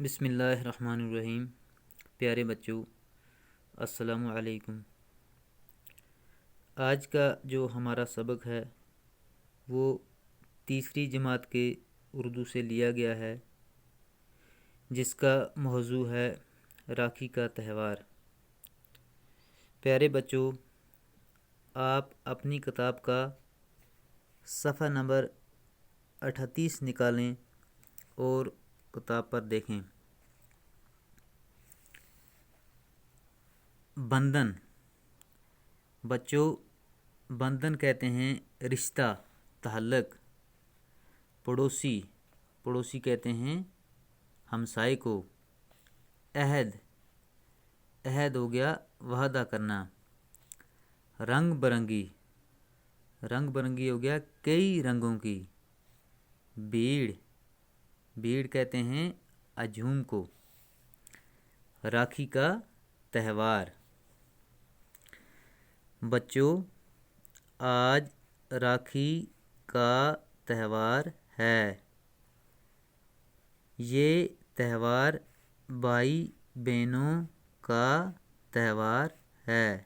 بسم اللہ الرحمن الرحیم۔ پیارے بچوں، السلام علیکم۔ آج کا جو ہمارا سبق ہے وہ تیسری جماعت کے اردو سے لیا گیا ہے، جس کا موضوع ہے راکھی کا تہوار۔ پیارے بچوں، آپ اپنی کتاب کا صفحہ نمبر 38 نکالیں اور کتاب پر دیکھیں۔ بندھن، بچوں بندھن کہتے ہیں رشتہ، تعلق۔ پڑوسی کہتے ہیں ہمسائے کو۔ عہد ہو گیا وعدہ کرنا۔ رنگ برنگی ہو گیا کئی رنگوں کی۔ بیڑ کہتے ہیں ہجوم کو۔ راکھی کا تہوار۔ بچوں، آج راکھی کا تہوار ہے۔ یہ تہوار بھائی بہنوں کا تہوار ہے۔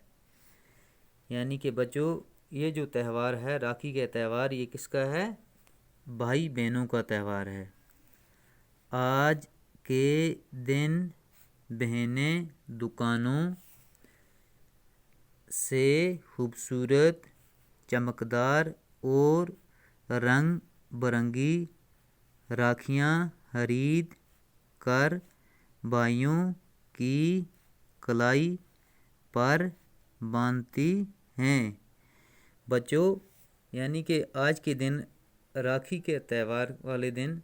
یعنی کہ بچوں، یہ جو تہوار ہے راکھی کا تہوار، یہ کس کا ہے؟ بھائی بہنوں کا تہوار ہے۔ آج کے دن بہنیں دکانوں سے خوبصورت، چمکدار اور رنگ برنگی راکھیاں خرید کر بھائیوں کی کلائی پر باندھتی ہیں۔ بچوں، یعنی کہ آج کے دن راکھی کے تہوار والے دن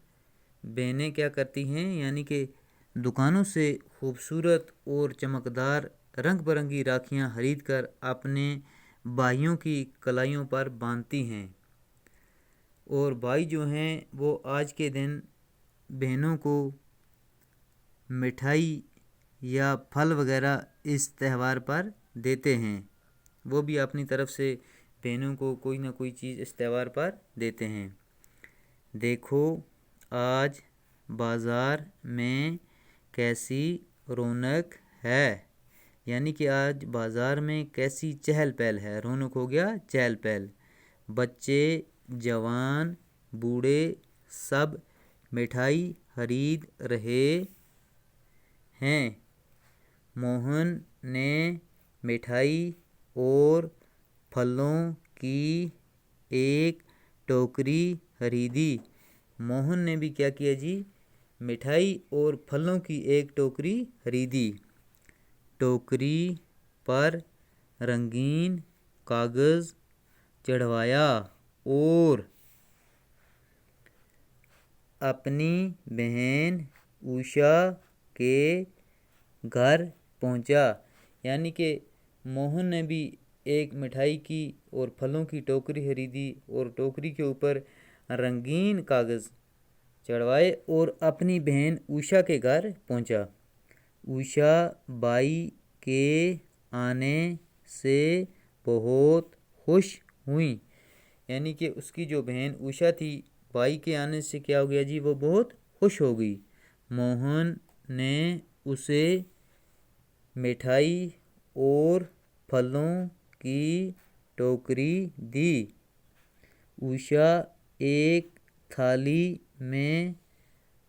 بہنیں کیا کرتی ہیں؟ یعنی کہ دکانوں سے خوبصورت اور چمکدار رنگ برنگی راکھیاں خرید کر اپنے بھائیوں کی کلائیوں پر باندھتی ہیں، اور بھائی جو ہیں وہ آج کے دن بہنوں کو مٹھائی یا پھل وغیرہ اس تہوار پر دیتے ہیں۔ وہ بھی اپنی طرف سے بہنوں کو کوئی نہ کوئی چیز اس تہوار پر دیتے ہیں۔ دیکھو آج بازار میں کیسی رونق ہے۔ یعنی کہ آج بازار میں کیسی چہل پہل ہے۔ رونق ہو گیا چہل پہل۔ بچے، جوان، بوڑھے سب مٹھائی خرید رہے ہیں۔ موہن نے مٹھائی اور پھلوں کی ایک ٹوکری خریدی۔ موہن نے بھی کیا کیا جی؟ مٹھائی اور پھلوں کی ایک ٹوکری خریدی۔ ٹوکری پر رنگین کاغذ چڑھوایا اور اپنی بہن اوشا کے گھر پہنچا۔ یعنی کہ موہن نے بھی ایک مٹھائی کی اور پھلوں کی ٹوکری خریدی اور ٹوکری کے اوپر رنگین کاغذ چڑھوائے اور اپنی بہن اوشا کے گھر پہنچا۔ اوشا بھائی کے آنے سے بہت خوش ہوئی۔ یعنی کہ اس کی جو بہن اوشا تھی، بھائی کے آنے سے کیا ہو گیا جی؟ وہ بہت خوش ہو گئی۔ موہن نے اسے مٹھائی اور پھلوں کی ٹوکری دی۔ اوشا ایک تھالی میں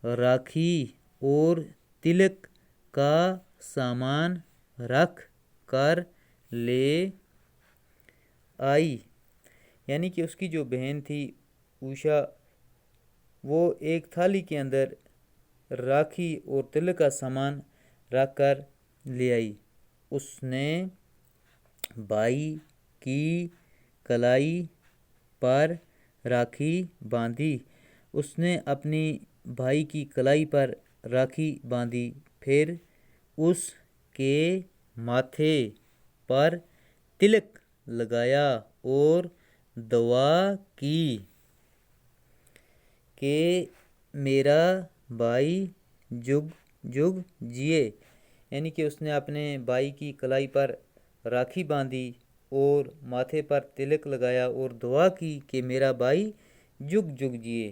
راکھی اور تلک کا سامان رکھ کر لے آئی۔ یعنی کہ اس کی جو بہن تھی اوشا، وہ ایک تھالی کے اندر راکھی اور تلک کا سامان رکھ کر لے آئی۔ اس نے بھائی کی کلائی پر راکھی باندھی۔ اس نے اپنی بھائی کی کلائی پر راکھی باندھی، پھر اس کے ماتھے پر تلک لگایا اور دعا کی کہ میرا بھائی جگ جگ جیے۔ یعنی کہ اس نے اپنے بھائی کی کلائی پر راکھی باندھی اور ماتھے پر تلک لگایا اور دعا کی کہ میرا بھائی جگ جگ جیے۔